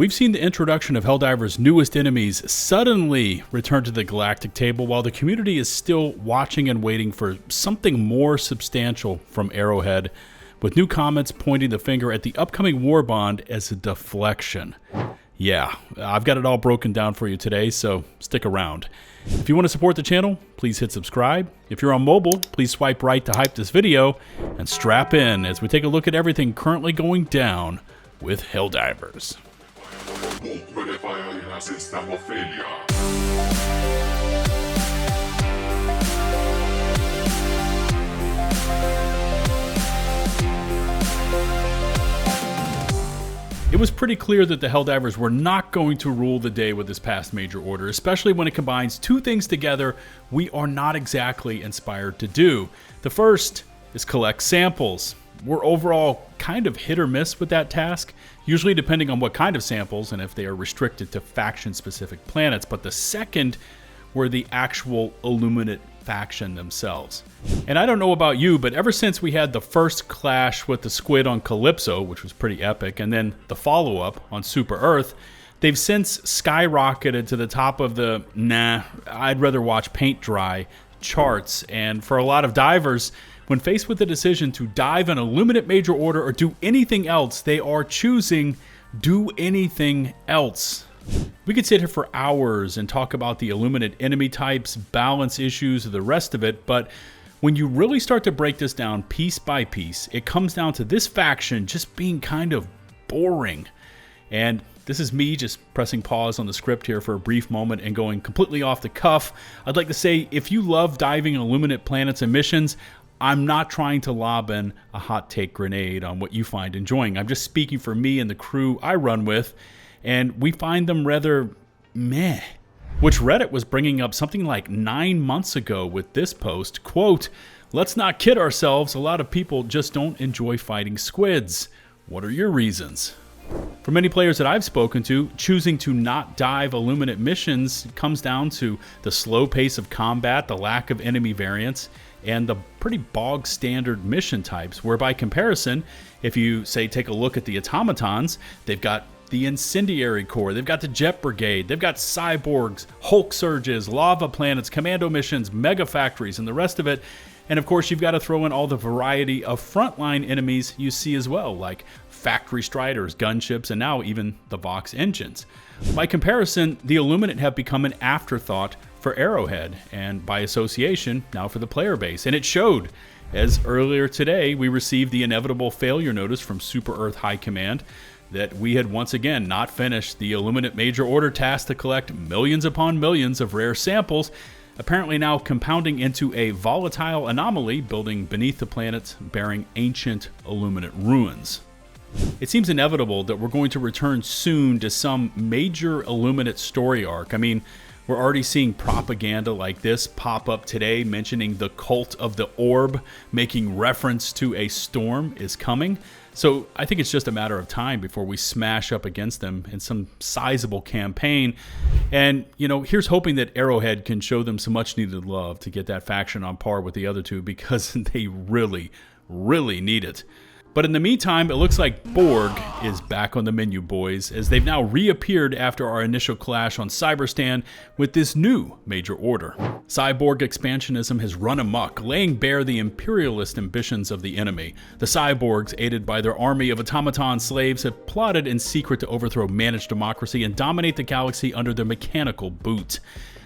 We've seen the introduction of Helldiver's newest enemies suddenly return to the galactic table, while the community is still watching and waiting for something more substantial from Arrowhead, with new comments pointing the finger at the upcoming Warbond as a deflection. Yeah, I've got it all broken down for you today, so stick around. If you want to support the channel, please hit subscribe. If you're on mobile, please swipe right to hype this video, and strap in as we take a look at everything currently going down with Helldivers. It was pretty clear that the Helldivers were not going to rule the day with this past major order, especially when it combines two things together we are not exactly inspired to do. The first is collect samples. We're overall kind of hit or miss with that task, usually depending on what kind of samples and if they are restricted to faction-specific planets. But the second were the actual Illuminate faction themselves. And I don't know about you, but ever since we had the first clash with the squid on Calypso, which was pretty epic, and then the follow-up on Super Earth, they've since skyrocketed to the top of the nah, I'd rather watch paint dry charts. And for a lot of divers, when faced with the decision to dive an Illuminate major order or do anything else, they are choosing do anything else. We could sit here for hours and talk about the Illuminate enemy types, balance issues, the rest of it, but when you really start to break this down piece by piece, it comes down to this faction just being kind of boring. And this is me just pressing pause on the script here for a brief moment and going completely off the cuff. I'd like to say, if you love diving Illuminate planets and missions, I'm not trying to lob in a hot take grenade on what you find enjoying. I'm just speaking for me and the crew I run with, and we find them rather meh. Which Reddit was bringing up something like 9 months ago with this post, quote, "Let's not kid ourselves, a lot of people just don't enjoy fighting squids. What are your reasons?" For many players that I've spoken to, choosing to not dive Illuminate missions comes down to the slow pace of combat, the lack of enemy variants, and the pretty bog standard mission types, where by comparison, if you say take a look at the automatons, they've got the Incendiary Corps, they've got the Jet Brigade, they've got Cyborgs, Hulk Surges, Lava Planets, Commando Missions, Mega Factories, and the rest of it. And of course, you've got to throw in all the variety of frontline enemies you see as well, like Factory Striders, gunships, and now even the Vox engines. By comparison, the Illuminate have become an afterthought for Arrowhead, and by association, now for the player base. And it showed, as earlier today, we received the inevitable failure notice from Super Earth High Command that we had once again not finished the Illuminate major order task to collect millions upon millions of rare samples, apparently now compounding into a volatile anomaly building beneath the planets bearing ancient Illuminate ruins. It seems inevitable that we're going to return soon to some major Illuminate story arc. I mean, we're already seeing propaganda like this pop up today mentioning the cult of the orb, making reference to a storm is coming. So I think it's just a matter of time before we smash up against them in some sizable campaign. And, you know, here's hoping that Arrowhead can show them some much needed love to get that faction on par with the other two, because they really, really need it. But in the meantime, it looks like Borg is back on the menu, boys, as they've now reappeared after our initial clash on Cyberstan with this new major order. Cyborg expansionism has run amok, laying bare the imperialist ambitions of the enemy. The Cyborgs, aided by their army of automaton slaves, have plotted in secret to overthrow managed democracy and dominate the galaxy under their mechanical boot.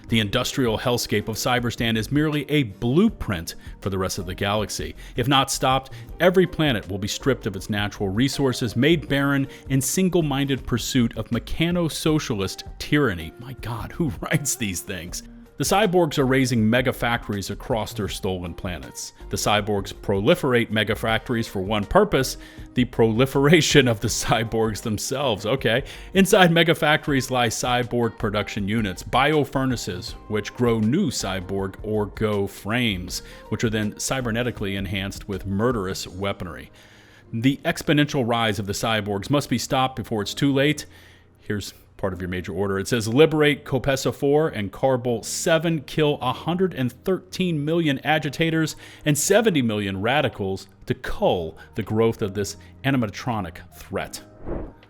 The industrial hellscape of Cyberstan is merely a blueprint for the rest of the galaxy. If not stopped, every planet will be stripped of its natural resources, made barren in single-minded pursuit of mechano-socialist tyranny. My God, who writes these things? The Cyborgs are raising mega factories across their stolen planets. The Cyborgs proliferate mega factories for one purpose: the proliferation of the Cyborgs themselves. Okay. Inside mega factories lie Cyborg production units, biofurnaces, which grow new Cyborg Orgo frames, which are then cybernetically enhanced with murderous weaponry. The exponential rise of the Cyborgs must be stopped before it's too late. Here's part of your major order. It says Liberate Copessa 4 and Carbol 7 kill 113 million agitators and 70 million radicals to cull the growth of this animatronic threat.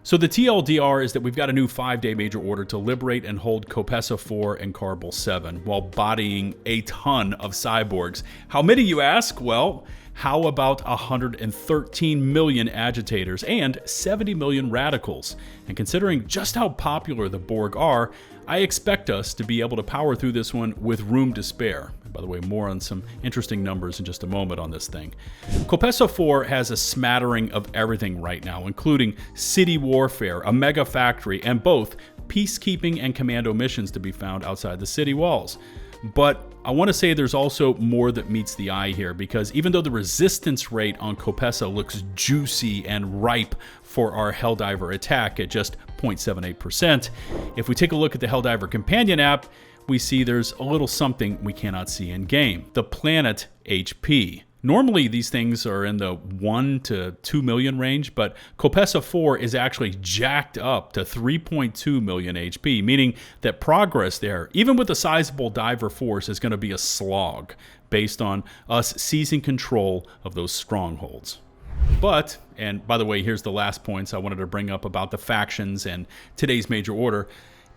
So the TLDR is that we've got a new 5-day major order to liberate and hold Copessa 4 and Carbal 7 while bodying a ton of cyborgs. How many, you ask? Well, how about 113 million agitators and 70 million radicals? And considering just how popular the Borg are, I expect us to be able to power through this one with room to spare. By the way, more on some interesting numbers in just a moment on this thing. Copessa 4 has a smattering of everything right now, including city warfare, a mega factory, and both peacekeeping and commando missions to be found outside the city walls. But I want to say there's also more that meets the eye here, because even though the resistance rate on Copessa looks juicy and ripe for our Helldiver attack at just 0.78%, if we take a look at the Helldiver companion app, we see there's a little something we cannot see in game: the planet HP. Normally these things are in the 1 to 2 million range, but Copessa 4 is actually jacked up to 3.2 million HP, meaning that progress there, even with a sizable diver force, is going to be a slog based on us seizing control of those strongholds. But, and by the way, here's the last points I wanted to bring up about the factions and today's major order.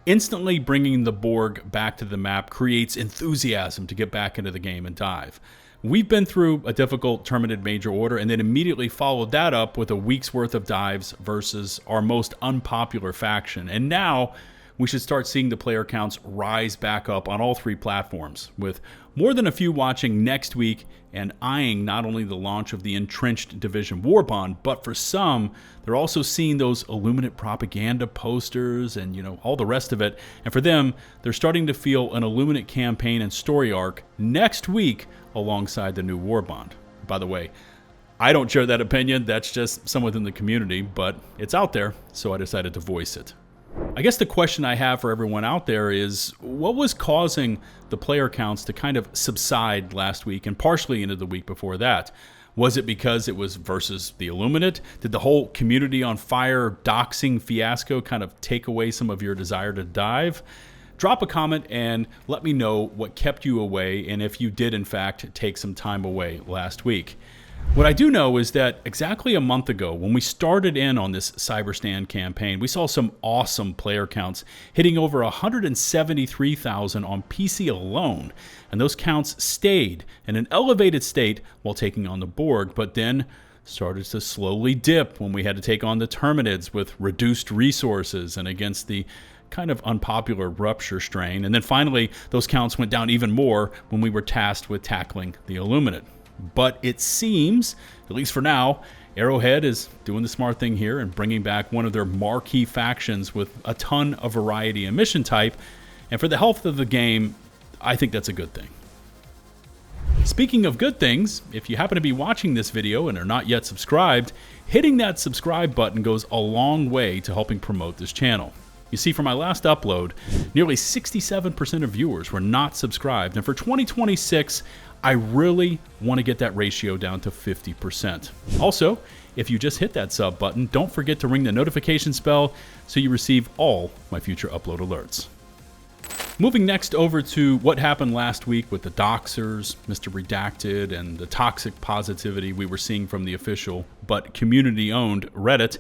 Instantly bringing the Borg back to the map creates enthusiasm to get back into the game and dive. We've been through a difficult Terminated major order and then immediately followed that up with a week's worth of dives versus our most unpopular faction. And now we should start seeing the player counts rise back up on all 3 platforms, with more than a few watching next week and eyeing not only the launch of the Entrenched division Warbond, but for some, they're also seeing those Illuminate propaganda posters and, all the rest of it. And for them, they're starting to feel an Illuminate campaign and story arc next week alongside the new Warbond. By the way, I don't share that opinion. That's just some within the community, but it's out there, so I decided to voice it. I guess the question I have for everyone out there is, what was causing the player counts to kind of subside last week and partially into the week before that? Was it because it was versus the Illuminate? Did the whole community on fire doxing fiasco kind of take away some of your desire to dive? Drop a comment and let me know what kept you away and if you did in fact take some time away last week. What I do know is that exactly a month ago, when we started in on this Cyberstand campaign, we saw some awesome player counts hitting over 173,000 on PC alone, and those counts stayed in an elevated state while taking on the Borg, but then started to slowly dip when we had to take on the Terminids with reduced resources and against the kind of unpopular Rupture strain, and then finally those counts went down even more when we were tasked with tackling the Illuminate. But it seems, at least for now, Arrowhead is doing the smart thing here and bringing back one of their marquee factions with a ton of variety and mission type. And for the health of the game, I think that's a good thing. Speaking of good things, if you happen to be watching this video and are not yet subscribed, hitting that subscribe button goes a long way to helping promote this channel. You see, for my last upload, nearly 67% of viewers were not subscribed, and for 2026, I really want to get that ratio down to 50%. Also, if you just hit that sub button, don't forget to ring the notification bell so you receive all my future upload alerts. Moving next over to what happened last week with the Doxxers, Mr. Redacted, and the toxic positivity we were seeing from the official but community-owned Reddit.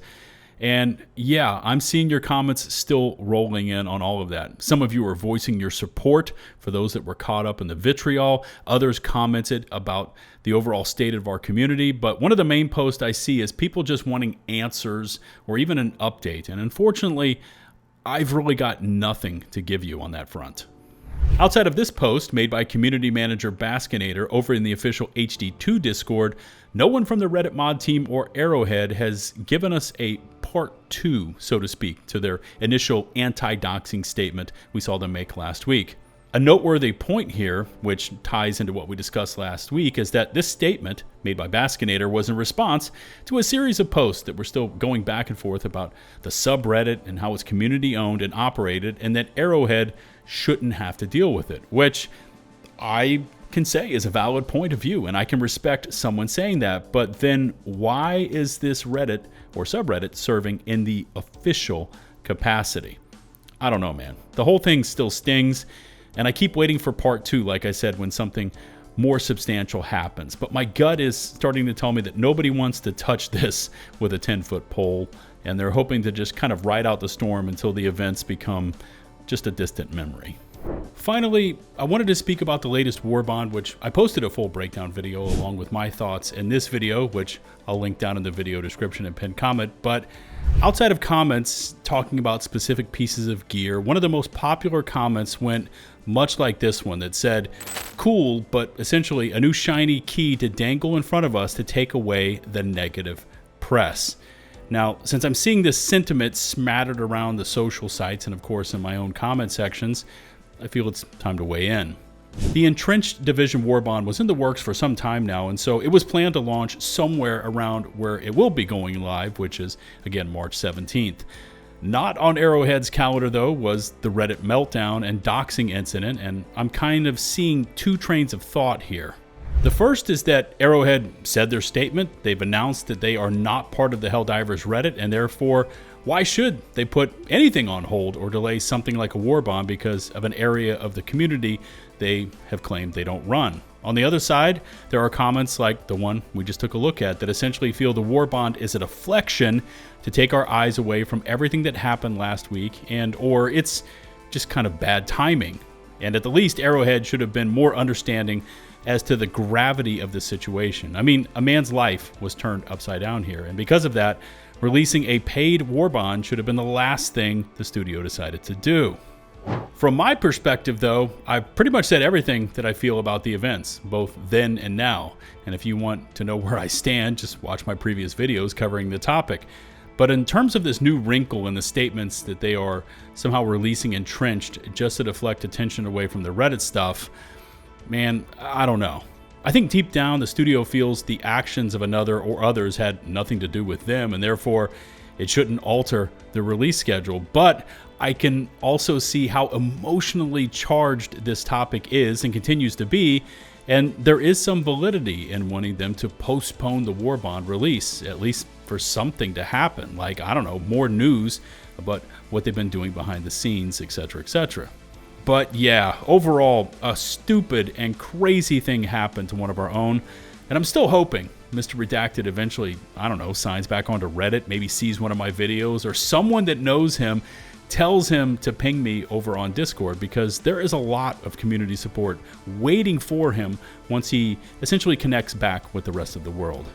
And yeah, I'm seeing your comments still rolling in on all of that. Some of you are voicing your support for those that were caught up in the vitriol. Others commented about the overall state of our community. But one of the main posts I see is people just wanting answers or even an update. And unfortunately, I've really got nothing to give you on that front. Outside of this post made by community manager Baskinator over in the official HD2 Discord, no one from the Reddit mod team or Arrowhead has given us a part 2, so to speak, to their initial anti-doxing statement we saw them make last week. A noteworthy point here, which ties into what we discussed last week, is that this statement made by Baskinator was in response to a series of posts that were still going back and forth about the subreddit and how it's community owned and operated, and that Arrowhead shouldn't have to deal with it, which I can say is a valid point of view, and I can respect someone saying that. But then why is this Reddit or subreddit serving in the official capacity? I don't know, man. The whole thing still stings, and I keep waiting for part 2, like I said, when something more substantial happens. But my gut is starting to tell me that nobody wants to touch this with a 10-foot pole. and they're hoping to just kind of ride out the storm until the events become just a distant memory. Finally, I wanted to speak about the latest Warbond, which I posted a full breakdown video along with my thoughts in this video, which I'll link down in the video description and pinned comment. But outside of comments talking about specific pieces of gear, one of the most popular comments went much like this one that said, "Cool, but essentially a new shiny key to dangle in front of us to take away the negative press." Now, since I'm seeing this sentiment smattered around the social sites and of course in my own comment sections, I feel it's time to weigh in. The Entrenched Division Warbond was in the works for some time now, and so it was planned to launch somewhere around where it will be going live, which is, again, March 17th. Not on Arrowhead's calendar, though, was the Reddit meltdown and doxing incident, and I'm kind of seeing two trains of thought here. The first is that Arrowhead said their statement. They've announced that they are not part of the Helldivers Reddit, and therefore, why should they put anything on hold or delay something like a Warbond because of an area of the community they have claimed they don't run? On the other side, there are comments like the one we just took a look at that essentially feel the Warbond is a deflection to take our eyes away from everything that happened last week, and or it's just kind of bad timing. And at the least, Arrowhead should have been more understanding as to the gravity of the situation. I mean, a man's life was turned upside down here, and because of that, releasing a paid Warbond should have been the last thing the studio decided to do. From my perspective, though, I've pretty much said everything that I feel about the events, both then and now. And if you want to know where I stand, just watch my previous videos covering the topic. But in terms of this new wrinkle in the statements that they are somehow releasing Entrenched just to deflect attention away from the Reddit stuff, man, I don't know. I think deep down the studio feels the actions of another or others had nothing to do with them, and therefore it shouldn't alter the release schedule. But I can also see how emotionally charged this topic is and continues to be, and there is some validity in wanting them to postpone the Warbond release, at least for something to happen, like, I don't know, more news about what they've been doing behind the scenes, etc., etc. But yeah, overall, a stupid and crazy thing happened to one of our own, and I'm still hoping Mr. Redacted eventually, I don't know, signs back onto Reddit, maybe sees one of my videos, or someone that knows him tells him to ping me over on Discord, because there is a lot of community support waiting for him once he essentially connects back with the rest of the world.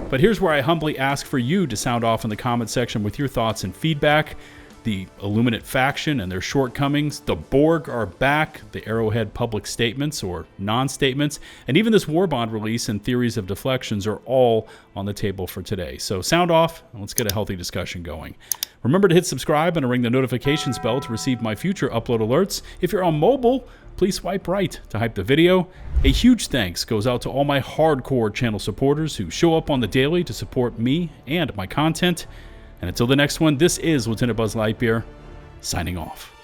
But here's where I humbly ask for you to sound off in the comment section with your thoughts and feedback. The Illuminate faction and their shortcomings, the Borg are back, the Arrowhead public statements or non-statements, and even this Warbond release and theories of deflections are all on the table for today. So sound off, and let's get a healthy discussion going. Remember to hit subscribe and to ring the notifications bell to receive my future upload alerts. If you're on mobile, please swipe right to hype the video. A huge thanks goes out to all my hardcore channel supporters who show up on the daily to support me and my content. And until the next one, this is LtBuzzLitebeer, signing off.